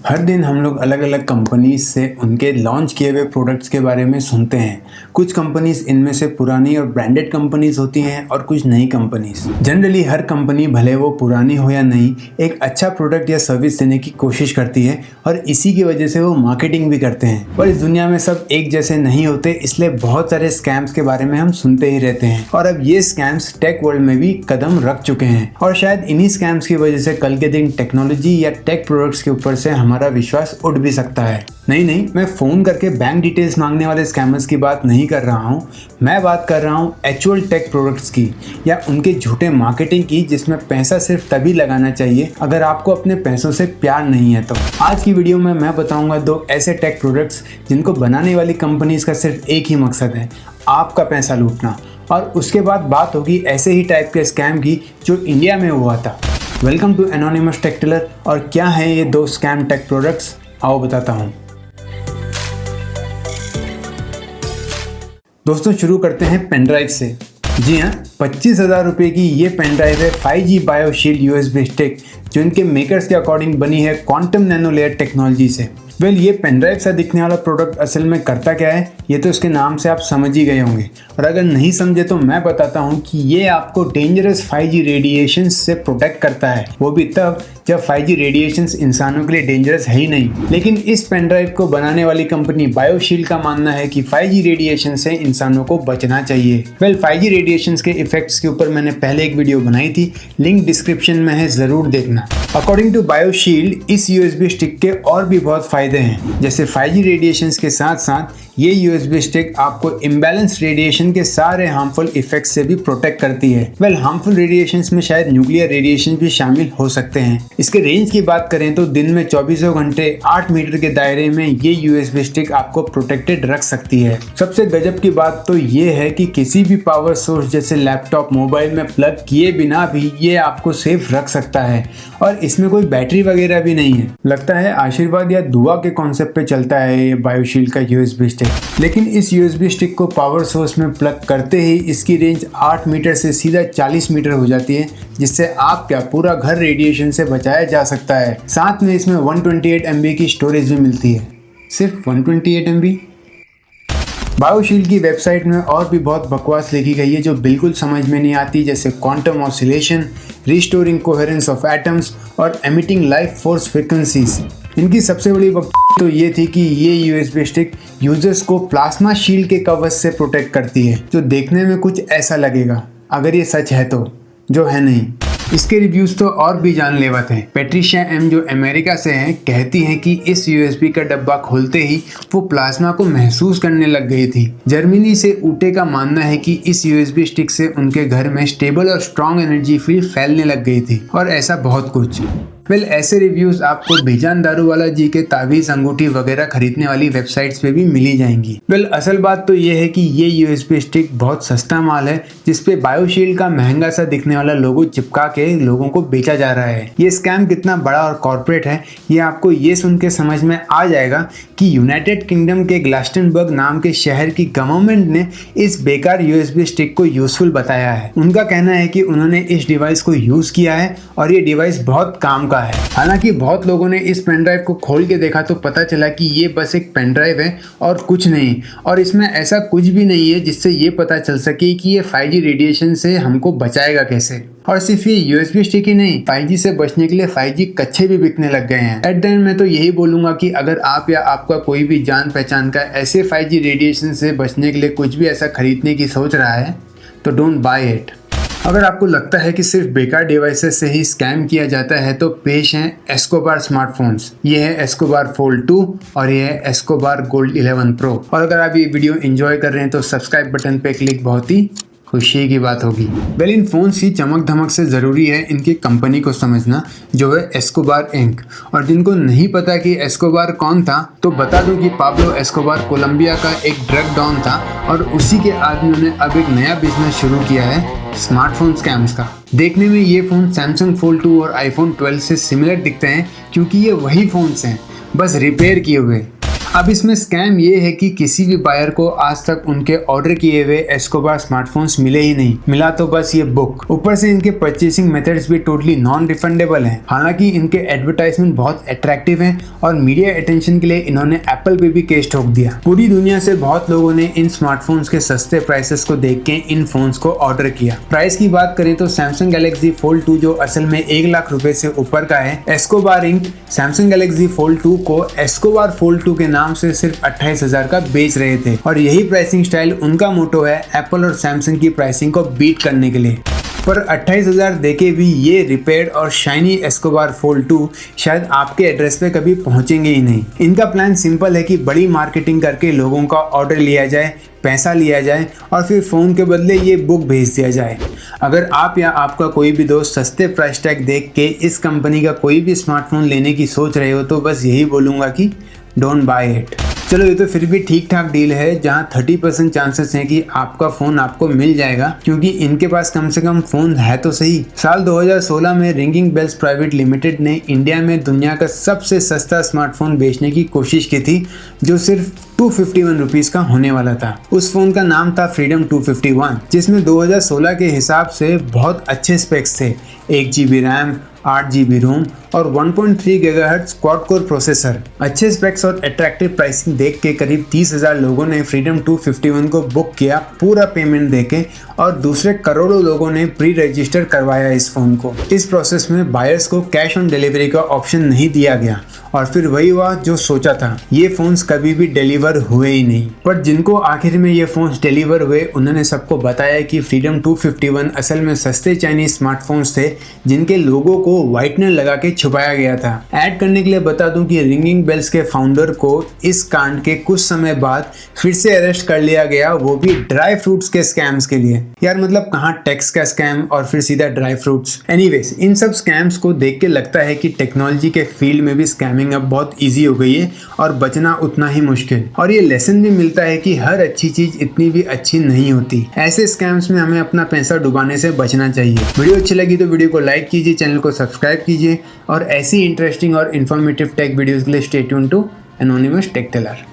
हर दिन हम लोग अलग अलग कंपनीज से उनके लॉन्च किए हुए प्रोडक्ट्स के बारे में सुनते हैं। कुछ कंपनीज इनमें से पुरानी और ब्रांडेड कंपनीज होती हैं और कुछ नई कंपनीज। जनरली हर कंपनी भले वो पुरानी हो या नई, एक अच्छा प्रोडक्ट या सर्विस देने की कोशिश करती है और इसी की वजह से वो मार्केटिंग भी करते हैं। पर इस दुनिया में सब एक जैसे नहीं होते, इसलिए बहुत सारे स्कैम्स के बारे में हम सुनते ही रहते हैं और अब ये स्कैम्स टेक वर्ल्ड में भी कदम रख चुके हैं और शायद इन्हीं स्कैम्स की वजह से कल के दिन टेक्नोलॉजी या टेक प्रोडक्ट्स के ऊपर से हमारा विश्वास उठ भी सकता है। नहीं, मैं फोन करके बैंक डिटेल्स मांगने वाले स्कैमर्स की बात नहीं कर रहा हूँ। मैं बात कर रहा हूँ एक्चुअल टेक प्रोडक्ट्स की या उनके झूठे मार्केटिंग की, जिसमें पैसा सिर्फ तभी लगाना चाहिए अगर आपको अपने पैसों से प्यार नहीं है। तो आज की वीडियो में मैं बताऊंगा 2 ऐसे टेक प्रोडक्ट्स जिनको बनाने वाली कंपनीज का सिर्फ एक ही मकसद है, आपका पैसा लूटना। और उसके बाद बात होगी ऐसे ही टाइप के स्कैम की जो इंडिया में हुआ था। Welcome to anonymous tech tailor. और क्या हैं ये 2 स्कैम टेक प्रोडक्ट्स, आओ बताता हूँ। दोस्तों शुरू करते हैं पेन ड्राइव से। जी हाँ, 25,000 रुपये की ये पेन ड्राइव है 5G बायोशील्ड USB स्टिक, जो इनके मेकर्स के अकॉर्डिंग बनी है क्वांटम नैनो लेयर टेक्नोलॉजी से। ये पेन ड्राइव सा दिखने वाला प्रोडक्ट असल में करता क्या है, ये तो इसके नाम से आप समझ ही गए होंगे। और अगर नहीं समझे तो मैं बताता हूँ कि ये आपको डेंजरस 5G रेडिएशन से प्रोटेक्ट करता है, वो भी तब जब 5G रेडिएशंस इंसानों के लिए डेंजरस है ही नहीं। लेकिन इस पेन ड्राइव को बनाने वाली कंपनी बायोशील्ड का मानना है कि 5G रेडिएशन से इंसानों को बचना चाहिए। 5G रेडिएशंस के इफेक्ट्स के ऊपर मैंने पहले एक वीडियो बनाई थी, लिंक डिस्क्रिप्शन में है, जरूर देखना। अकॉर्डिंग टू बायोशील्ड इस USB स्टिक के और भी बहुत फायदे हैं, जैसे 5G रेडिएशंस के साथ साथ ये USB स्टिक आपको इम्बैलेंस रेडिएशन के सारे हार्मफुल इफेक्ट्स से भी प्रोटेक्ट करती है। हार्मफुल रेडिएशंस में शायद न्यूक्लियर रेडिएशन भी शामिल हो सकते हैं। इसके रेंज की बात करें तो दिन में 24 घंटे 8 मीटर के दायरे में ये USB स्टिक आपको प्रोटेक्टेड रख सकती है। सबसे गजब की बात तो ये है कि किसी भी पावर सोर्स जैसे लैपटॉप, मोबाइल में प्लग किए बिना भी ये आपको सेफ रख सकता है और इसमें कोई बैटरी वगैरह भी नहीं है। लगता है आशीर्वाद या दुआ के कॉन्सेप्ट पे चलता है ये बायोशील्ड का USB स्टिक। लेकिन इस USB स्टिक को पावर सोर्स में प्लग करते ही इसकी रेंज 8 मीटर से सीधा 40 मीटर हो जाती है, जिससे आप क्या पूरा घर रेडिएशन से बचाया जा सकता है। साथ में इसमें 128 MB की स्टोरेज भी मिलती है। सिर्फ 128 MB। बायोशील्ड की वेबसाइट में और भी बहुत बकवास लिखी गई है जो बिल्कुल समझ में नहीं आती, जैसे quantum oscillation, restoring coherence of atoms और एमिटिंग लाइफ फोर्स फ्रीक्वेंसीज। इनकी सबसे बड़ी तो ये थी कि ये USB स्टिक यूजर्स को प्लाज्मा शील्ड के कवच से प्रोटेक्ट करती है, जो देखने में कुछ ऐसा लगेगा, अगर ये सच है तो, जो है नहीं। इसके रिव्यूज तो और भी जानलेवा थे। पैट्रिशिया M जो अमेरिका से हैं, कहती हैं कि इस USB का डब्बा खोलते ही वो प्लाज्मा को महसूस करने लग गई थी। जर्मनी से ऊटे का मानना है कि इस USB स्टिक से उनके घर में स्टेबल और स्ट्रॉन्ग एनर्जी फील्ड फैलने लग गई थी और ऐसा बहुत कुछ। ऐसे रिव्यूज आपको बेजान दारूवाला जी के तावीज, अंगूठी वगैरह खरीदने वाली वेबसाइट्स पे भी मिली जाएंगी। असल बात तो ये है कि ये USB स्टिक बहुत सस्ता माल है, जिसपे बायोशील्ड का महंगा सा दिखने वाला लोगो चिपका के लोगों को बेचा जा रहा है। ये स्कैम कितना बड़ा और कॉर्पोरेट है, ये आपको ये सुन के समझ में आ जाएगा कि यूनाइटेड किंगडम के ग्लास्टनबर्ग नाम के शहर की गवर्नमेंट ने इस बेकार USB स्टिक को यूजफुल बताया है। उनका कहना है कि उन्होंने इस डिवाइस को यूज किया है और ये डिवाइस बहुत काम है। हालांकि बहुत लोगों ने इस पेन ड्राइव को खोल के देखा तो पता चला कि ये बस एक पेन ड्राइव है और कुछ नहीं, और इसमें ऐसा कुछ भी नहीं है जिससे ये पता चल सके कि ये 5G रेडिएशन से हमको बचाएगा कैसे। और सिर्फ ये USB स्टिक ही नहीं, 5G से बचने के लिए 5G कच्छे भी बिकने लग गए हैं। एट द एंड मैं तो यही बोलूंगा कि अगर आप या आपका कोई भी जान पहचान का ऐसे 5G रेडिएशन से बचने के लिए कुछ भी ऐसा खरीदने की सोच रहा है तो डोंट बाय इट। अगर आपको लगता है कि सिर्फ बेकार डिवाइसेस से ही स्कैम किया जाता है तो पेश हैं एस्कोबार स्मार्टफोन्स। ये है एस्कोबार फोल्ड 2 और ये है एस्कोबार गोल्ड 11 प्रो। और अगर आप ये वीडियो एंजॉय कर रहे हैं तो सब्सक्राइब बटन पे क्लिक बहुत ही खुशी की बात होगी। इन फोन्स की चमक धमक से ज़रूरी है इनकी कंपनी को समझना, जो है एस्कोबार इंक। और जिनको नहीं पता कि एस्कोबार कौन था तो बता दूं कि पाब्लो एस्कोबार कोलंबिया का एक ड्रग डॉन था और उसी के आदमियों ने अब एक नया बिजनेस शुरू किया है स्मार्टफोन स्कैम्स का। देखने में ये फ़ोन सैमसंग फोल्ड 2 और iPhone 12 से सिमिलर दिखते हैं क्योंकि ये वही फ़ोन्स हैं, बस रिपेयर किए हुए। अब इसमें स्कैम ये है कि किसी भी बायर को आज तक उनके ऑर्डर किए हुए एस्कोबार स्मार्टफोन्स मिले ही नहीं, मिला तो बस ये बुक। ऊपर से इनके परचेसिंग मेथड्स भी टोटली नॉन रिफंडेबल हैं। हालांकि इनके एडवर्टाइजमेंट बहुत अट्रैक्टिव हैं और मीडिया अटेंशन के लिए इन्होंने एप्पल पे भी केस ठोक दिया। पूरी दुनिया से बहुत लोगों ने इन स्मार्टफोन्स के सस्ते प्राइसेस को देख के इन फोन्स को ऑर्डर किया। प्राइस की बात करें तो सैमसंग गैलेक्सी फोल्ड 2 जो असल में 1 लाख रुपए से ऊपर का है, Escobar Inc Samsung Galaxy Fold 2 को एस्कोबार फोल्ड 2 के नाम से सिर्फ 28,000 का बेच रहे थे। और यही प्राइसिंग स्टाइल उनका मोटो है एप्पल और सैमसंग की प्राइसिंग को बीट करने के लिए। पर 28,000 देके भी ये रिपेयर्ड और शाइनी एस्कोबार फोल्ड 2 शायद आपके एड्रेस पे कभी पहुंचेंगे ही नहीं। इनका प्लान सिंपल है कि बड़ी मार्केटिंग करके लोगों का ऑर्डर लिया जाए, पैसा लिया जाए और फिर फ़ोन के बदले ये बुक भेज दिया जाए। अगर आप या आपका कोई भी दोस्त सस्ते प्राइस टैग देख के इस कंपनी का कोई भी स्मार्टफोन लेने की सोच रहे हो तो बस यही बोलूँगा कि डोंट बाय इट। चलो ये तो फिर भी ठीक ठाक डील है, जहाँ 30% चांसेस हैं कि आपका फ़ोन आपको मिल जाएगा, क्योंकि इनके पास कम से कम फ़ोन है तो सही। साल 2016 में रिंगिंग बेल्स प्राइवेट लिमिटेड ने इंडिया में दुनिया का सबसे सस्ता स्मार्टफोन बेचने की कोशिश की थी, जो सिर्फ 251 रुपीज़ का होने वाला था। उस फ़ोन का नाम था फ्रीडम 251, जिसमें 2016 के हिसाब से बहुत अच्छे स्पेक्स थे। 1 GB रैम, 8 GB रोम और 1.3 GHz क्वाड कोर प्रोसेसर। अच्छे स्पेक्स और अट्रैक्टिव प्राइसिंग देख के करीब 30,000 लोगों ने फ्रीडम 251 को बुक किया पूरा पेमेंट देके, और दूसरे करोड़ों लोगों ने प्री रजिस्टर करवाया इस फ़ोन को। इस प्रोसेस में बायर्स को कैश ऑन डिलीवरी का ऑप्शन नहीं दिया गया और फिर वही हुआ जो सोचा था, ये फ़ोन्स कभी भी डिलीवर हुए ही नहीं। पर जिनको आखिर में ये फ़ोन्स डिलीवर हुए उन्होंने सबको बताया कि फ्रीडम 251 असल में सस्ते चाइनीज स्मार्टफोन्स थे जिनके लोगों को व्हाइटनर लगा के छुपाया गया था। ऐड करने के लिए बता दूं कि रिंगिंग बेल्स के फाउंडर को इस कांड के कुछ समय बाद फिर से अरेस्ट कर लिया गया, वो भी ड्राई फ्रूट्स के स्कैम्स के लिए। यार मतलब कहाँ टैक्स का स्कैम और फिर सीधा ड्राई फ्रूट्स। एनीवेज, इन सब स्कैम्स को देख के लगता है कि टेक्नोलॉजी के फील्ड में भी स्कैमिंग अब बहुत ईजी हो गई है और बचना उतना ही मुश्किल। और ये लेसन भी मिलता है कि हर अच्छी चीज इतनी भी अच्छी नहीं होती। ऐसे स्कैम्स में हमें अपना पैसा डुबाने से बचना चाहिए। वीडियो अच्छी लगी तो वीडियो को लाइक कीजिए, चैनल को सब्सक्राइब कीजिए और ऐसी इंटरेस्टिंग और इन्फॉर्मेटिव टेक वीडियोस के लिए stay tune to anonymous tech Taylor.